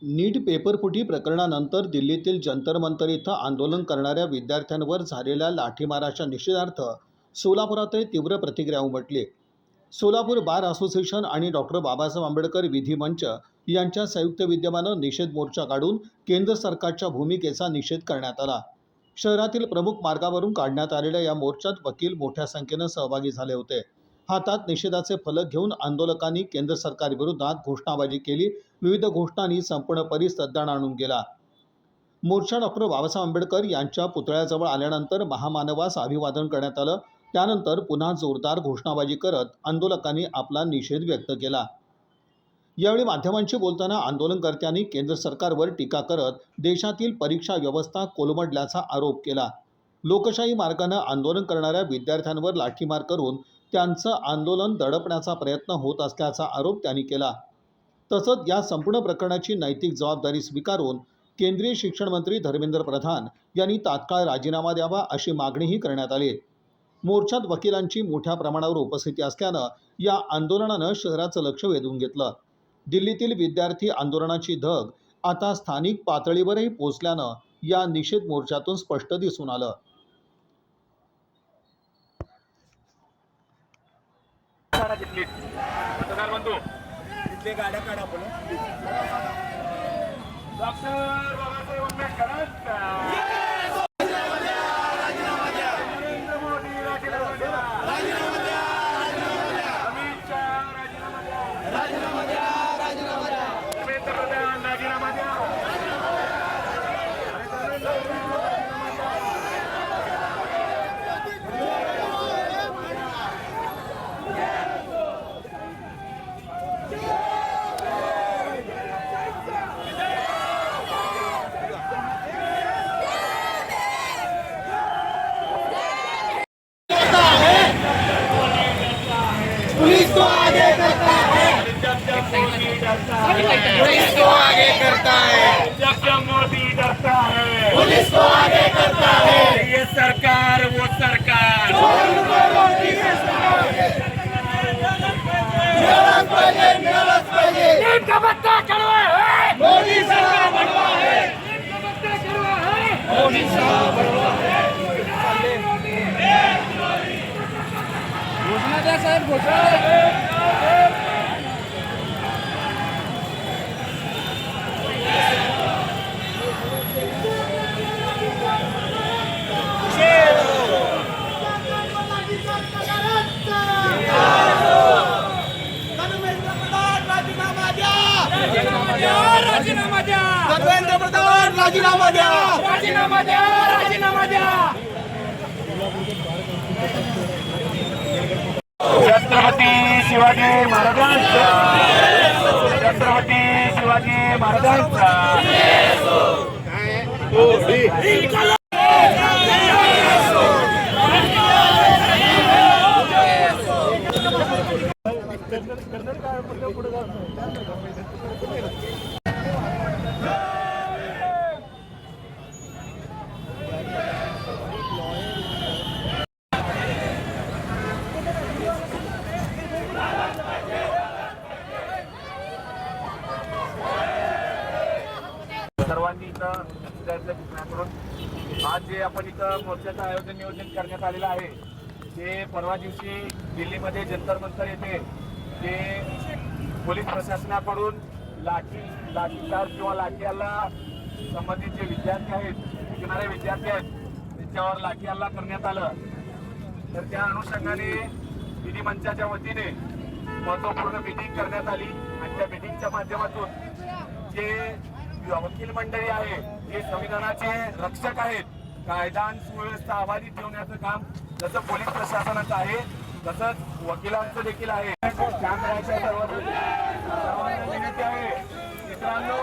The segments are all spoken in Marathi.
नीट पेपरफुटी प्रकरणानंतर दिल्लीतील जंतर मंतर इथं आंदोलन करणाऱ्या विद्यार्थ्यांवर झालेल्या लाठीमाराच्या निषेधार्थ सोलापुरातही तीव्र प्रतिक्रिया उमटली। सोलापूर बार असोसिएशन आणि डॉक्टर बाबासाहेब आंबेडकर विधी मंच यांच्या संयुक्त विद्यमानं निषेध मोर्चा काढून केंद्र सरकारच्या भूमिकेचा निषेध करण्यात आला। शहरातील प्रमुख मार्गावरून काढण्यात आलेल्या या मोर्चात वकील मोठ्या संख्येनं सहभागी झाले होते। हातात निषेधाचे फलक घेऊन आंदोलकांनी केंद्र सरकारविरोधात घोषणाबाजी केली। विविध घोषणांनी संपूर्ण परिसर दण आणून गेला। मोर्चा डॉक्टर बाबासाहेब आंबेडकर यांच्या पुतळ्याजवळ आल्यानंतर महामानवास अभिवादन करण्यात आलं। त्यानंतर पुन्हा जोरदार घोषणाबाजी करत आंदोलकांनी आपला निषेध व्यक्त केला। यावेळी माध्यमांशी बोलताना आंदोलनकर्त्यांनी केंद्र सरकारवर टीका करत देशातील परीक्षा व्यवस्था कोलमडल्याचा आरोप केला। लोकशाही मार्गाने आंदोलन करणाऱ्या विद्यार्थ्यांवर लाठीमार करून त्यांचं आंदोलन दडपण्याचा प्रयत्न होत असल्याचा आरोप त्यांनी केला। तसंच या संपूर्ण प्रकरणाची नैतिक जबाबदारी स्वीकारून केंद्रीय शिक्षण मंत्री धर्मेंद्र प्रधान यांनी तात्काळ राजीनामा द्यावा अशी मागणीही करण्यात आली। मोर्चात वकिलांची मोठ्या प्रमाणावर उपस्थिती असल्यानं या आंदोलनानं शहराचं लक्ष वेधून घेतलं। दिल्लीतील विद्यार्थी आंदोलनाची धग आता स्थानिक पातळीवरही पोहोचल्यानं या निषेध मोर्चातून स्पष्ट दिसून आलं। गाड्या काढा बोला डॉक्टर बाबासाहेब आंबेडकरांचा नरेंद्र मोदी राजीनामा द्या, अमित शाह राजीनामा द्या, धर्मेंद्र प्रधान राजीनामा द्या, पुलिस को आगे करता है, पुलिस को आगे करता है, जब मोदी डरता है, पुलिस को आगे करता है। ये सरकार वो सरकार नीट का बच्चा कड़वा है, मोदी साहब बनवा है, नीट का बच्चा कड़वा है, मोदी साहब बनवा है। घोषणा द्या साहेब, घोषणा राजीनामा द्या, धर्मेंद्र प्रधान राजीनामा द्या, राजीनामा द्या, राजीनामा द्या। छत्रपती शिवाजी महाराजांचा, छत्रपती शिवाजी महाराजांचा। सर्वांनी इथं करून आज जे आपण इथं मोर्चाचं नियोजन करण्यात आलेलं आहे ते परवा दिवशी दिल्लीमध्ये जंतर मंतर येथे जे पोलीस प्रशासनाकडून लाठीचार्ज किंवा लाठी हल्ला संबंधित जे विद्यार्थी आहेत, शिकणारे विद्यार्थी आहेत, त्यांच्यावर लाठी हल्ला करण्यात आलं। तर त्या अनुषंगाने विधी मंचाच्या वतीने महत्त्वपूर्ण मीटिंग करण्यात आली आणि त्या मीटिंगच्या माध्यमातून जे वकील मंडळी आहे, जे संविधानाचे रक्षक आहेत, कायदा आणि सुव्यवस्था अबाधित ठेवण्याचं काम जसं पोलीस प्रशासनाचं आहे तसंच वकिलांचं देखील आहे। शांत राहायचं सर्वांना विनंती आहे। मित्रांनो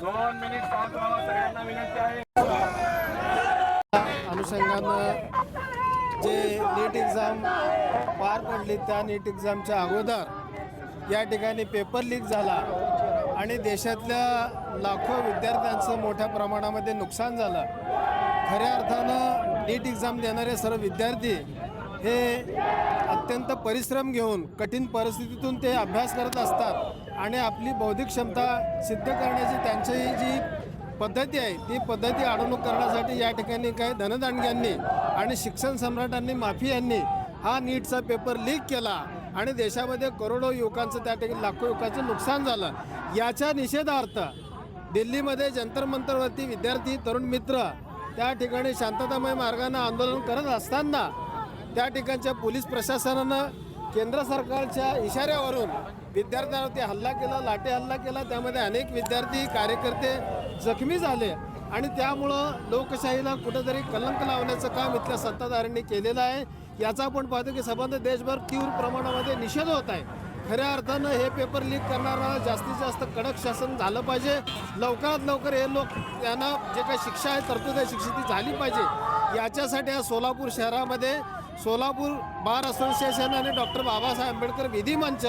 2 मिनिट शांत राहा, सगळ्यांना विनंती आहे। अनुषंगानं जे नीट एक्झाम पार पडली त्या नीट एक्झामच्या अगोदर या ठिकाणी पेपर लीक झाला आणि देशातल्या लाखो विद्यार्थ्यांचं मोठ्या प्रमाणामध्ये नुकसान झालं। खऱ्या अर्थानं नीट एक्झाम देणारे सर्व विद्यार्थी हे अत्यंत परिश्रम घेऊन कठीण परिस्थितीतून ते अभ्यास करत असतात। आणि आपली बौद्धिक क्षमता सिद्ध करण्याची त्यांची जी पद्धती आहे ती पद्धती अडवणूक करण्यासाठी या ठिकाणी काही धनदांडग्यांनी आणि शिक्षण सम्राटांनी माफियांनी हा नीटचा पेपर लीक केला आणि देशामध्ये करोडो युवकांचं त्या ठिकाणी लाखो युवकांचं नुकसान झालं. याच्या निषेधार्थ दिल्लीमध्ये जंतर मंतरवरती विद्यार्थी तरुण मित्र त्या ठिकाणी शांततामय मार्गाने आंदोलन करत असताना त्या ठिकाणच्या पोलीस प्रशासनानं केंद्र सरकारच्या इशाऱ्यावरून विद्यार्थ्यांवरती हल्ला केला, लाठी हल्ला केला. त्यामध्ये अनेक विद्यार्थी कार्यकर्ते जखमी झाले आणि त्यामुळं लोकशाहीला कुठंतरी कलंक लावण्याचं काम इथल्या सत्ताधाऱ्यांनी केलेलं आहे. याचा आपण पाहतो की संबंध देशभर तीव्र प्रमाणामध्ये निषेध होत आहे. खऱ्या अर्थानं हे पेपर लीक करणारा जास्तीत जास्त कडक शासन झालं पाहिजे. लवकरात लवकर हे लोक त्यांना जे काही शिक्षा आहे तरतूद आहे शिक्षा ती झाली पाहिजे. याच्यासाठी आज सोलापूर शहरामध्ये सोलापूर बार असोसिएशन आणि डॉक्टर बाबासाहेब आंबेडकर विधी मंच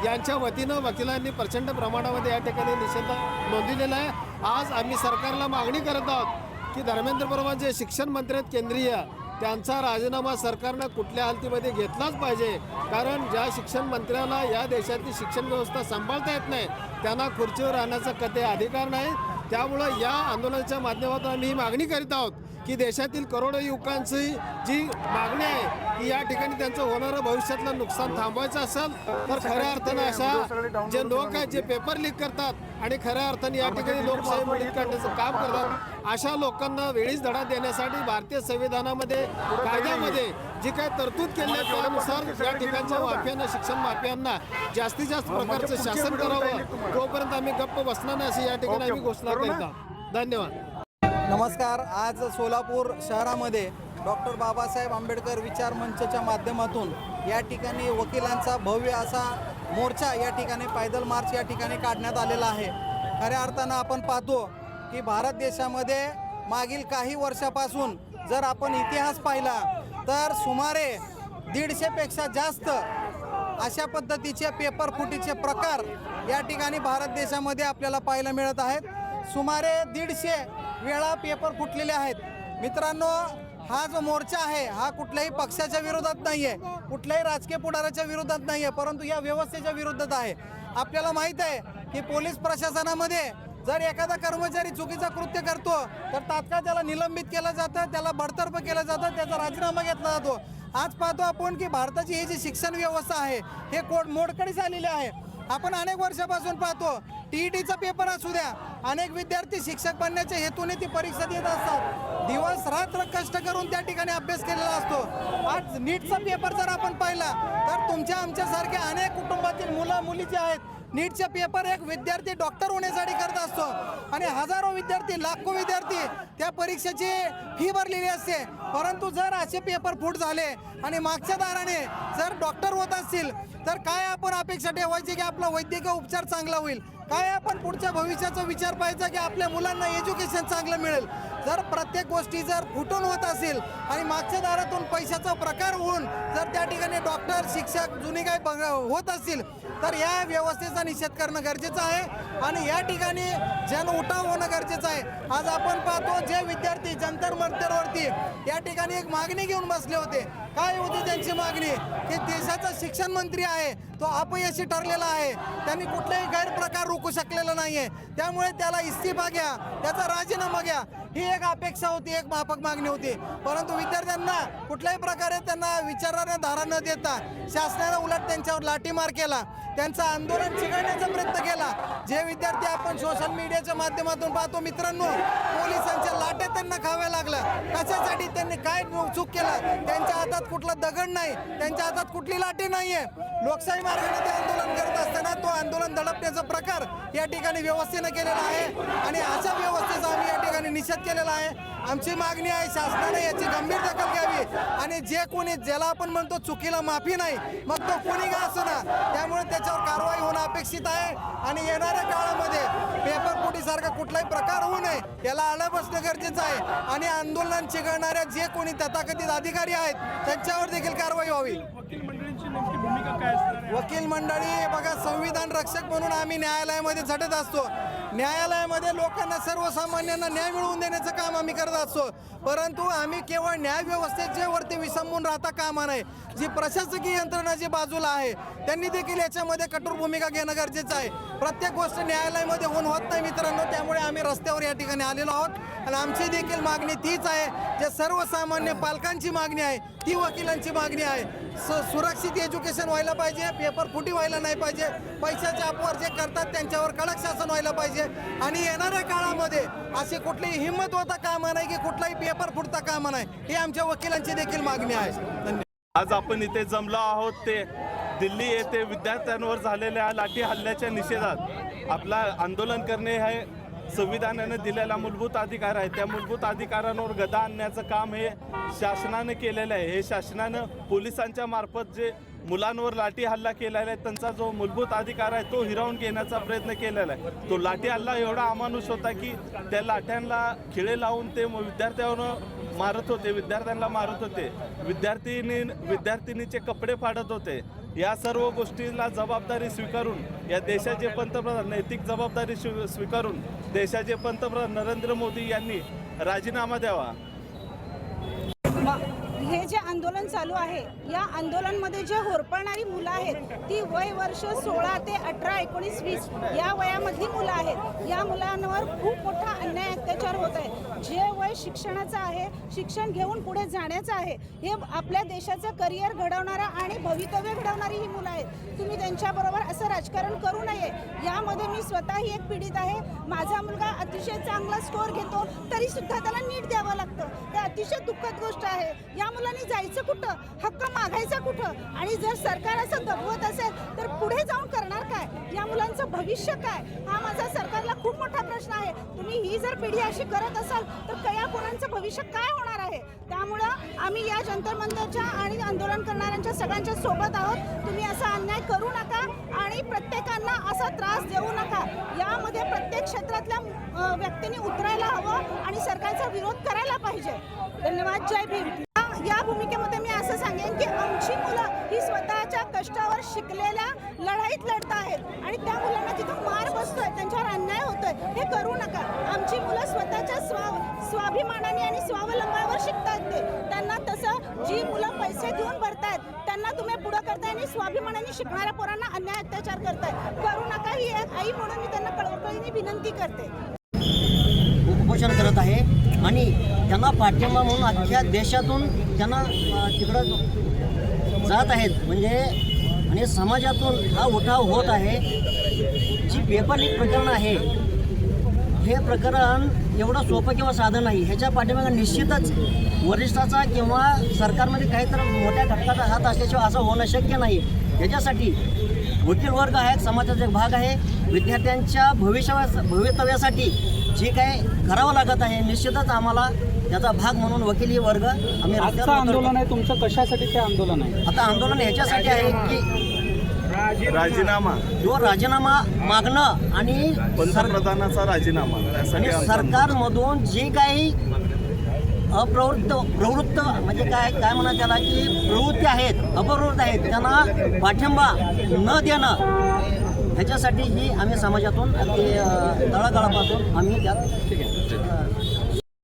यांच्या वतीनं वकिलांनी प्रचंड प्रमाणामध्ये या ठिकाणी निषेध नोंदविलेला आहे. आज आम्ही सरकारला मागणी करत आहोत की धर्मेंद्र प्रधान जे शिक्षण मंत्री आहेत केंद्रीय त्यांचा राजीनामा सरकारनं कुठल्या हालतीमध्ये घेतलाच पाहिजे. कारण ज्या शिक्षण मंत्र्याला या देशातली शिक्षण व्यवस्था सांभाळता येत नाही त्यांना खुर्चीवर राहण्याचा कधी अधिकार नाही. त्यामुळं या आंदोलनाच्या माध्यमातून आम्ही ही मागणी करीत आहोत की देशातील करोडो युवकांची जी मागणी आहे की या ठिकाणी त्यांचं होणारं भविष्यातलं नुकसान थांबवायचं असेल तर खऱ्या अर्थानं अशा जे लोक आहेत जे पेपर लीक करतात आणि खऱ्या अर्थाने या ठिकाणी लोकशाही मोडीत काढण्याचं काम करतात अशा लोकांना वेळीच धडा देण्यासाठी भारतीय संविधानामध्ये कायद्यामध्ये जी काही तरतूद केली आहे त्यानुसार या ठिकाणच्या माफियांना शिक्षण माफियांना जास्तीत जास्त प्रकारचं शासन करावं. तोपर्यंत आम्ही गप्प बसणार नाही अशी या ठिकाणी आम्ही घोषणा करीत आहोत. धन्यवाद. नमस्कार. आज सोलापूर शहरामध्ये डॉक्टर बाबासाहेब आंबेडकर विचार मंचच्या माध्यमातून या ठिकाणी वकिलांचा भव्य असा मोर्चा या ठिकाणी पैदल मार्च या ठिकाणी काढण्यात आलेला आहे. खऱ्या अर्थानं आपण पाहतो की भारत देशामध्ये मागील काही वर्षापासून जर आपण इतिहास पाहिला तर सुमारे 150पेक्षा जास्त अशा पद्धतीचे पेपर फुटीचे प्रकार या ठिकाणी भारत देशामध्ये आपल्याला पाहायला मिळत आहेत. सुमारे 150 वेळा पेपर फुटलेले आहेत. मित्रांनो, हा जो मोर्चा आहे हा कुठल्याही पक्षाच्या विरोधात नाही आहे, कुठल्याही राजकीय पुढाऱ्याच्या विरोधात नाही आहे, परंतु या व्यवस्थेच्या विरोधात आहे. आपल्याला माहीत आहे की पोलीस प्रशासनामध्ये जर एखादा कर्मचारी चुकीचं कृत्य करतो तर तात्काळ त्याला निलंबित केलं जातं, त्याला बडतर्फ केलं जातं, त्याचा राजीनामा घेतला जातो. आज पाहतो आपण की भारताची ही जी शिक्षण व्यवस्था आहे हे मोडकळीस आलेली आहे. आपण अनेक वर्षापासून पाहतो TETचा पेपर असू द्या, अनेक विद्यार्थी शिक्षक बनण्याच्या हेतूने ती परीक्षा देत असतात. दिवस रात्र कष्ट करून त्या ठिकाणी अभ्यास केलेला असतो. आज नीटचा पेपर जर आपण पाहिला तर तुमच्या आमच्यासारख्या अनेक कुटुंबातील मुलं मुली जे आहेत नीटचा पेपर एक विद्यार्थी डॉक्टर होण्यासाठी करत असतो आणि हजारो विद्यार्थी लाखो विद्यार्थी त्या परीक्षेची फी भरलेली असते. परंतु जर असे पेपर फूट झाले आणि मागच्या दाराने जर डॉक्टर होत असतील तर काय आपण अपेक्षा ठेवायची की आपला वैद्यकीय उपचार चांगला होईल, काय आपण पुढच्या भविष्याचा विचार पाहायचा की आपल्या मुलांना एज्युकेशन चांगलं मिळेल. जर प्रत्येक गोष्टी जर फुटून होत असेल आणि मागच्या दारातून पैशाचा प्रकार होऊन जर त्या ठिकाणी डॉक्टर शिक्षक जुनी काय होत असतील तर या व्यवस्थेचा निषेध करणं गरजेचं आहे आणि या ठिकाणी जन उठाव होणं गरजेचं आहे. आज आपण पाहतो जे विद्यार्थी जंतर मंतरवरती या ठिकाणी एक मागणी घेऊन बसले होते. काय होती त्यांची मागणी की देशाचा शिक्षण मंत्री आहे तो अपयशी ठरलेला आहे, त्यांनी कुठलाही गैरप्रकार रोखू शकलेला नाही आहे, त्यामुळे त्याला इस्तिफा घ्या, त्याचा राजीनामा घ्या, ही एक अपेक्षा होती, एक माफक मागणी होती. परंतु विद्यार्थ्यांना कुठल्याही प्रकारे त्यांना विचारांना धारा न देता शासनाने उलट त्यांच्यावर लाठीमार केला, त्यांचं आंदोलन चिघळण्याचा प्रयत्न केला. जे विद्यार्थी आपण सोशल मीडियाच्या माध्यमातून पाहतो मित्रांनो, पोलिसांच्या लाट्या त्यांना खाव्या लागल्या. कशासाठी? त्यांनी काय चूक केलं? त्यांच्या हातात कुठला दगड नाही, त्यांच्या हातात कुठली लाठी नाहीये. लोकशाही मार्गाने ते आंदोलन करत असताना तो आंदोलन दडपण्याचा प्रकार या ठिकाणी व्यवस्थेनं केलेला आहे आणि अशा व्यवस्थेचा आम्ही या ठिकाणी निषेध केलेला आहे. आमची मागणी आहे शासनाने याची गंभीर दखल घ्यावी आणि जे कोणी ज्याला आपण म्हणतो चुकीला माफी नाही, मग तो कोणी का असो ना, त्यामुळे त्याच्यावर कारवाई होणं अपेक्षित आहे आणि येणाऱ्या काळामध्ये पेपर फुटीसारखा कुठलाही प्रकार होऊ नये याला आळा बसणं गरजेचं आहे आणि आंदोलन चिघळणाऱ्या जे कोणी तथाकथित अधिकारी आहेत त्यांच्यावर देखील कारवाई व्हावी. वकील मंडळी बघा, संविधान रक्षक म्हणून आम्ही न्यायालयामध्ये झटत असतो. न्यायालयामध्ये लोकांना सर्वसामान्यांना न्याय मिळवून देण्याचं काम आम्ही करत असतो, परंतु आम्ही केवळ न्याय व्यवस्थेच्या वरती विसंबून राहता कामा नये. जी प्रशासकीय यंत्रणा जी बाजूला आहे त्यांनी देखील याच्यामध्ये कठोर भूमिका घेणं गरजेचं आहे. प्रत्येक गोष्ट न्यायालयामध्ये होत नाही मित्रांनो, त्यामुळे आम्ही रस्त्यावर या ठिकाणी आलेलो आहोत आणि आमची देखील मागणी तीच आहे. जे सर्वसामान्य पालकांची मागणी आहे ती वकिलांची मागणी आहे. सुरक्षित एज्युकेशन व्हायला पाहिजे, पेपर फुटी व्हायला नाही पाहिजे, पैशाच्या अपवार जे करतात त्यांच्यावर कडक शासन व्हायला पाहिजे आणि येणाऱ्या काळामध्ये अशी कुठलीही हिंमत होता कामा नाही की कुठलाही पेपर फुटता कामा नाही, ही आमच्या वकिलांची देखील मागणी आहे. धन्यवाद. आज आपण इथे जमलो आहोत ते दिल्ली येथे विद्यार्थ्यांवर झालेल्या लाठी हल्ल्याच्या निषेधात आपला आंदोलन करणे हे संविधानाने दिलेला मूलभूत अधिकार आहे. त्या मूलभूत अधिकारांवर गदा आणण्याचं काम हे शासनाने केलेलं आहे. हे शासनानं पोलिसांच्या मार्फत जे मुलांवर लाठी हल्ला केलेला आहे त्यांचा जो मूलभूत अधिकार आहे तो हिरावून घेण्याचा प्रयत्न केलेला आहे. तो लाठी हल्ला एवढा अमानुष होता की त्या लाठ्यांना खिळे लावून ते विद्यार्थ्यांवर मारत होते, विद्यार्थ्यांना मारत होते, विद्यार्थिनीचे कपडे फाडत होते. या सर्व गोष्टीला जबाबदारी स्वीकारून या देशाचे पंतप्रधान नैतिक जबाबदारी स्वीकारून देशाचे पंतप्रधान नरेंद्र मोदी यांनी राजीनामा द्यावा. हे जे आंदोलन चालू आहे या आंदोलनामध्ये जे होरपळणारी मुलं आहेत ती वय वर्ष 16 ते 18, 19, 20 या वयामधली मुलं आहेत. या मुलांवर खूप मोठा अन्याय अत्याचार होत आहे. जे वय शिक्षणाचं आहे, शिक्षण घेऊन पुढे जाण्याचं आहे, हे आपल्या देशाचं करिअर घडवणारा आणि भवितव्य घडवणारी ही मुलं आहेत. तुम्ही त्यांच्याबरोबर असं राजकारण करू नये. यामध्ये मी स्वतःही एक पीडित आहे. माझा मुलगा अतिशय चांगला स्कोअर घेतो तरी सुद्धा त्याला नीट द्यावं लागतं. हे अतिशय दुःखद गोष्ट आहे. या मुलांनी जायचं कुठं, हक्क मागायचा कुठं, आणि जर सरकार असं दबवत असेल तर पुढे जाऊन करणार काय, या मुलांचं भविष्य काय, हा माझा सरकारला खूप मोठा प्रश्न आहे. तुम्ही ही जर पिढी अशी करत असाल तर कया पोरांचं भविष्य काय होणार आहे. त्यामुळं आम्ही या जंतर मंतरच्या आणि आंदोलन करणाऱ्यांच्या सगळ्यांच्या सोबत आहोत. तुम्ही असा अन्याय करू नका आणि प्रत्येकांना असा त्रास देऊ नका. यामध्ये प्रत्येक क्षेत्रातल्या व्यक्तींनी उतरायला हवं आणि सरकारचा विरोध करायला पाहिजे. धन्यवाद. जय भीम. या भूमिकेमध्ये मी असं सांगेन की आमची मुलं ही स्वतःच्या कष्टावर शिकलेल्या लढाईत लढत आहेत आणि त्या मुलांना तिथं मार बसतोय, त्यांच्यावर अन्याय होतोय, हे करू नका. आमची मुलं स्वतःच्या स्वाभिमानाने आणि स्वावलंबनावर शिकतायत. त्यांना तसं जी मुलं पैसे देऊन भरतायत त्यांना तुम्ही पुढं करताय आणि स्वाभिमानाने शिकणाऱ्या पोरांना अन्याय अत्याचार करताय. करू नका. ही एक आई म्हणून मी त्यांना कळकळीने विनंती करते. उपोषण करत आहे आणि त्यांना पाठिंबा म्हणून अख्ख्या देशातून त्यांना तिकडं जात आहेत. म्हणजे आणि समाजातून हा उठाव होत आहे. जी पेपर लीक प्रकरण आहे हे प्रकरण एवढं सोपं किंवा साधं नाही. ह्याच्या पाठीमागे निश्चितच वरिष्ठाचा किंवा सरकारमध्ये काहीतरी मोठ्या घटकाचा हात असल्याशिवाय असं होणं शक्य नाही. याच्यासाठी वकील वर्ग आहे, समाजाचा एक भाग आहे. विद्यार्थ्यांच्या भवितव्यासाठी जे काय करावं लागत आहे निश्चितच आम्हाला त्याचा भाग म्हणून वकिली वर्ग आम्ही आंदोलन आहे तुमचं. कशासाठी ते आंदोलन आहे? आता आंदोलन ह्याच्यासाठी आहे की राजीनामा, जो राजीनामा मागणं आणि पंतप्रधानाचा राजीनामा आणि सरकारमधून जे काही प्रवृत्त म्हणजे काय म्हणा त्याला की प्रवृत्ती आहेत, अपप्रवृत्ती आहेत, त्यांना पाठिंबा न देणं ह्याच्यासाठी ही आम्ही समाजातून अगदी तळागाळापासून आम्ही त्यात